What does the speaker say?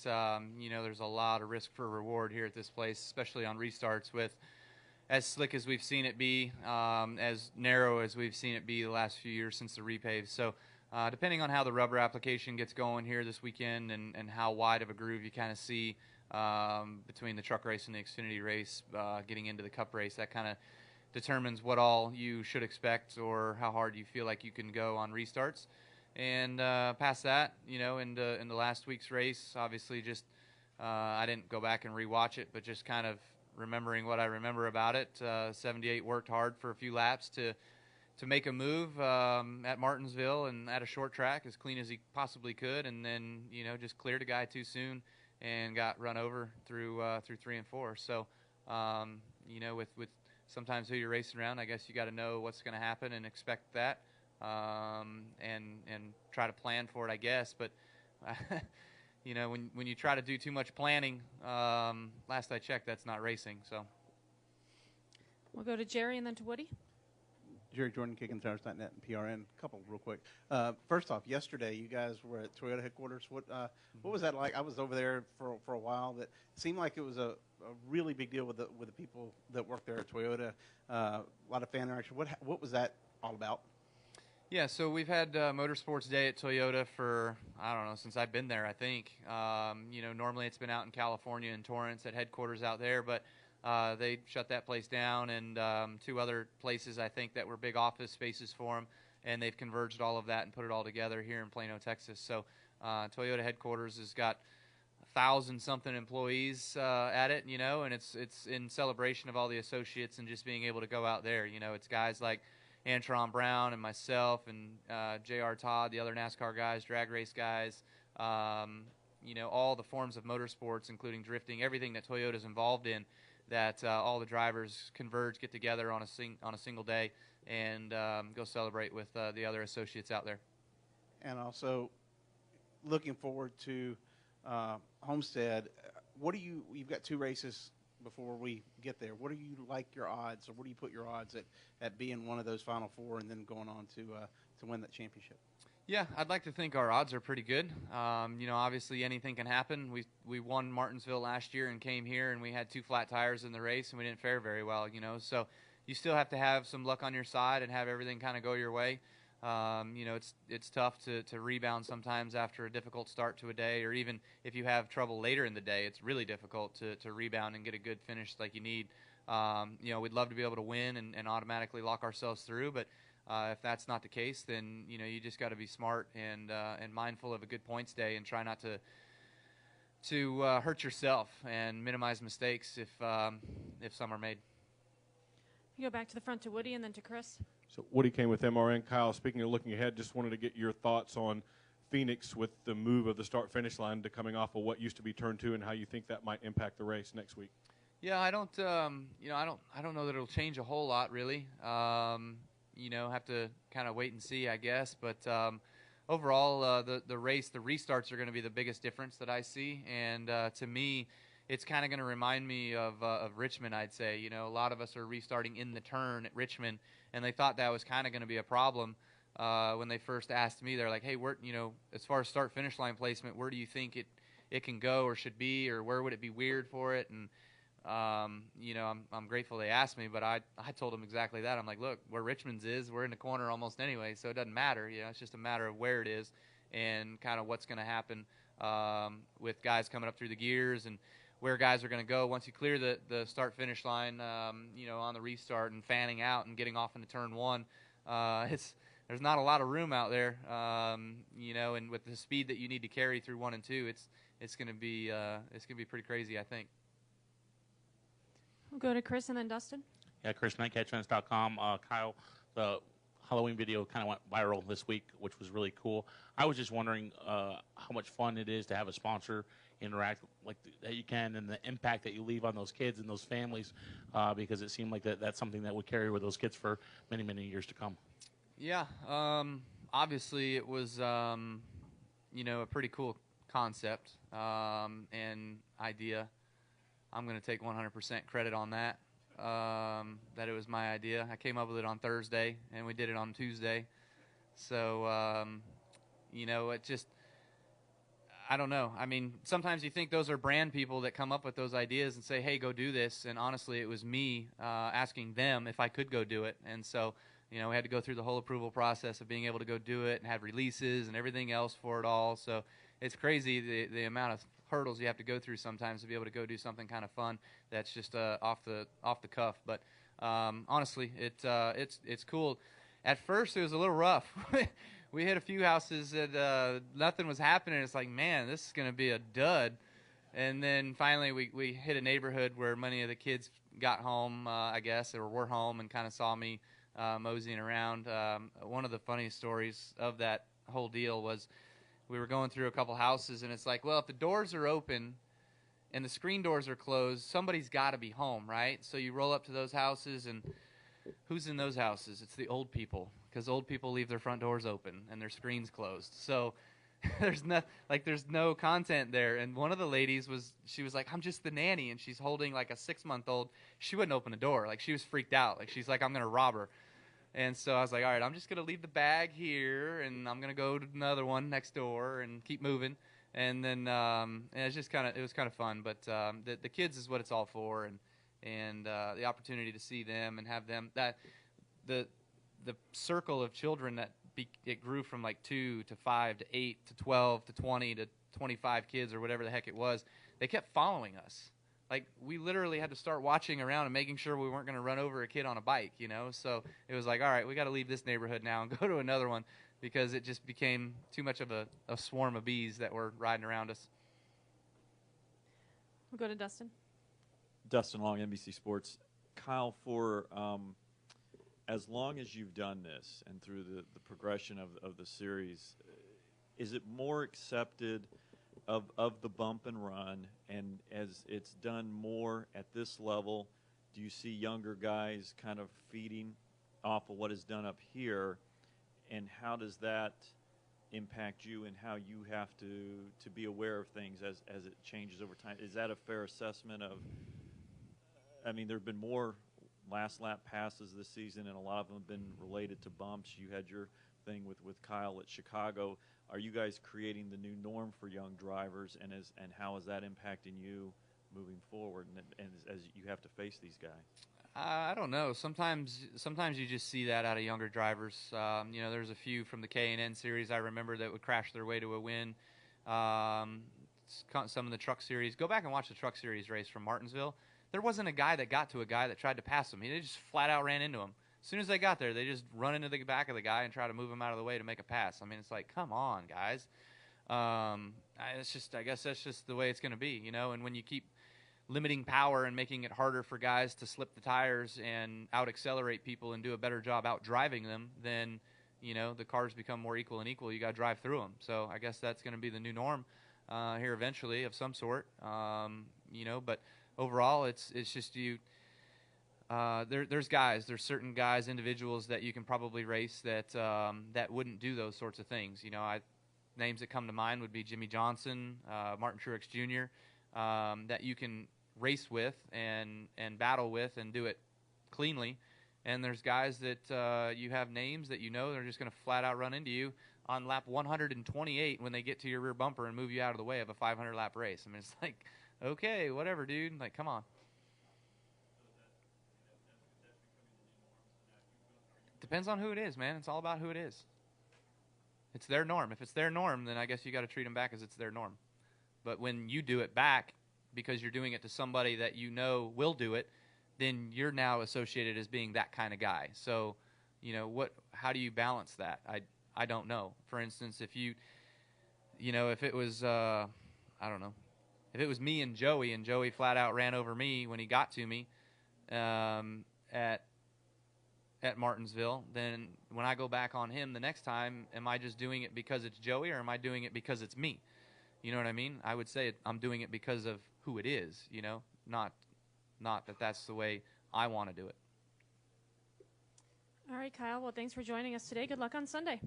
There's a lot of risk for reward here at this place, especially on restarts with as slick as we've seen it be, as narrow as we've seen it be the last few years since the repave. So depending on how the rubber application gets going here this weekend and how wide of a groove you kind of see between the truck race and the Xfinity race getting into the Cup race, that kind of determines what all you should expect or how hard you feel like you can go on restarts. And past that, in the last week's race, obviously just I didn't go back and rewatch it, but just kind of remembering what I remember about it. 78 worked hard for a few laps to make a move at Martinsville and at a short track as clean as he possibly could, and then just cleared a guy too soon and got run over through 3 and 4. So with sometimes who you're racing around, I guess you got to know what's going to happen and expect that, and try to plan for it, I guess. But when you try to do too much planning, last I checked, that's not racing. So we'll go to Jerry and then to Woody. Jerry Jordan, KickinTires.net and PRN. A couple real quick. First off, yesterday you guys were at Toyota headquarters. What was that like? I was over there for a while. That seemed like it was a really big deal with the people that work there at Toyota. A lot of fan interaction. What was that all about? Yeah, so we've had Motorsports Day at Toyota for, I don't know, since I've been there, I think. Normally it's been out in California and Torrance at headquarters out there, but they shut that place down, and 2 other places, I think, that were big office spaces for them, and they've converged all of that and put it all together here in Plano, Texas. So Toyota headquarters has got 1,000-something employees at it, and it's in celebration of all the associates and just being able to go out there. It's guys like Antron Brown and myself and J.R. Todd, the other NASCAR guys, drag race guys, all the forms of motorsports, including drifting, everything that Toyota's involved in, that all the drivers converge, get together on a single day, and go celebrate with the other associates out there. And also, looking forward to Homestead. You've got 2 races before we get there. What do you like your odds, or what do you put your odds at being one of those Final 4 and then going on to win that championship? Yeah, I'd like to think our odds are pretty good. Obviously anything can happen. We won Martinsville last year and came here, and we had 2 flat tires in the race, and we didn't fare very well. So you still have to have some luck on your side and have everything kind of go your way. It's tough to rebound sometimes after a difficult start to a day, or even if you have trouble later in the day, it's really difficult to rebound and get a good finish like you need. We'd love to be able to win and automatically lock ourselves through, but if that's not the case, then you just got to be smart and mindful of a good points day and try not to hurt yourself and minimize mistakes if some are made. You go back to the front to Woody and then to Chris. So Woody came with MRN. Kyle, speaking of looking ahead, just wanted to get your thoughts on Phoenix with the move of the start-finish line to coming off of what used to be turn 2, and how you think that might impact the race next week. Yeah, I don't know that it'll change a whole lot really. Have to kind of wait and see, I guess. But overall, the race, the restarts are going to be the biggest difference that I see, and to me, it's kind of going to remind me of Richmond, I'd say. A lot of us are restarting in the turn at Richmond, and they thought that was kind of going to be a problem when they first asked me. They're like, hey, as far as start-finish line placement, where do you think it can go or should be, or where would it be weird for it? And, I'm grateful they asked me, but I told them exactly that. I'm like, look, where Richmond's is, we're in the corner almost anyway, so it doesn't matter. It's just a matter of where it is and kind of what's going to happen with guys coming up through the gears and where guys are going to go once you clear the start-finish line, on the restart and fanning out and getting off into turn 1. There's not a lot of room out there, and with the speed that you need to carry through 1 and 2, it's going to be pretty crazy, I think. We'll go to Chris and then Dustin. Yeah, Chris, nightcatchfence.com. Kyle, the Halloween video kind of went viral this week, which was really cool. I was just wondering how much fun it is to have a sponsor interact like that you can, and the impact that you leave on those kids and those families, because it seemed like that's something that would carry with those kids for many, many years to come. Yeah, obviously it was, a pretty cool concept and idea. I'm going to take 100% credit on that, that it was my idea. I came up with it on Thursday, and we did it on Tuesday. So, it just, I don't know. I mean, sometimes you think those are brand people that come up with those ideas and say, hey, go do this. And honestly, it was me asking them if I could go do it. And so, we had to go through the whole approval process of being able to go do it and have releases and everything else for it all. So it's crazy the amount of hurdles you have to go through sometimes to be able to go do something kind of fun that's just off the cuff. But honestly, it's cool. At first, it was a little rough. We hit a few houses that nothing was happening. It's like, man, this is going to be a dud. And then finally, we hit a neighborhood where many of the kids got home, I guess, or were home and kind of saw me moseying around. One of the funniest stories of that whole deal was we were going through a couple houses, and it's like, well, if the doors are open and the screen doors are closed, somebody's got to be home, right? So you roll up to those houses, and who's in those houses? It's the old people, because old people leave their front doors open and their screens closed. So there's no content there. And one of the ladies was like, I'm just the nanny, and she's holding like a 6-month-old. She wouldn't open the door. Like, she was freaked out. Like, she's like, I'm going to rob her. And so I was like, all right, I'm just going to leave the bag here, and I'm going to go to another one next door and keep moving. And then and it was kind of fun. But the kids is what it's all for, and the opportunity to see them and have them, that the circle of children that it grew from like 2 to 5 to 8 to 12 to 20 to 25 kids or whatever the heck it was. They kept following us. Like, we literally had to start watching around and making sure we weren't going to run over a kid on a bike, So it was like, all right, we got to leave this neighborhood now and go to another one, because it just became too much of a swarm of bees that were riding around us. We'll go to Dustin. Dustin Long, NBC Sports. Kyle, for as long as you've done this and through the progression of the series, is it more accepted of the bump and run, and as it's done more at this level, do you see younger guys kind of feeding off of what is done up here, and how does that impact you and how you have to be aware of things as it changes over time? Is that a fair assessment of, I mean, there have been more last lap passes this season, and a lot of them have been related to bumps. You had your thing with Kyle at Chicago. Are you guys creating the new norm for young drivers, and how is that impacting you moving forward, and as you have to face these guys? I don't know. Sometimes you just see that out of younger drivers. There's a few from the K&N series I remember that would crash their way to a win. Some of the truck series. Go back and watch the truck series race from Martinsville. There wasn't a guy that got to a guy that tried to pass him. They just flat out ran into him. As soon as they got there, they just run into the back of the guy and try to move him out of the way to make a pass. I mean, it's like, come on, guys. I guess that's just the way it's going to be, And when you keep limiting power and making it harder for guys to slip the tires and out-accelerate people and do a better job out-driving them, then, the cars become more equal and equal. You got to drive through them. So I guess that's going to be the new norm here eventually of some sort. But overall, it's just you. There's certain guys, individuals that you can probably race that wouldn't do those sorts of things. Names that come to mind would be Jimmy Johnson, Martin Truex Jr., that you can race with and battle with and do it cleanly. And there's guys that you have names that they're just going to flat out run into you on lap 128 when they get to your rear bumper and move you out of the way of a 500-lap race. I mean, it's like, okay, whatever, dude. Like, come on. Depends on who it is, man. It's all about who it is. It's their norm. If it's their norm, then I guess you got to treat them back as it's their norm. But when you do it back because you're doing it to somebody that will do it, then you're now associated as being that kind of guy. So, how do you balance that? I don't know. For instance, if if it was, I don't know, if it was me and Joey flat out ran over me when he got to me at Martinsville, then when I go back on him the next time, am I just doing it because it's Joey, or am I doing it because it's me? You know what I mean? I would say I'm doing it because of who it is, not that that's the way I want to do it. All right, Kyle. Well, thanks for joining us today. Good luck on Sunday.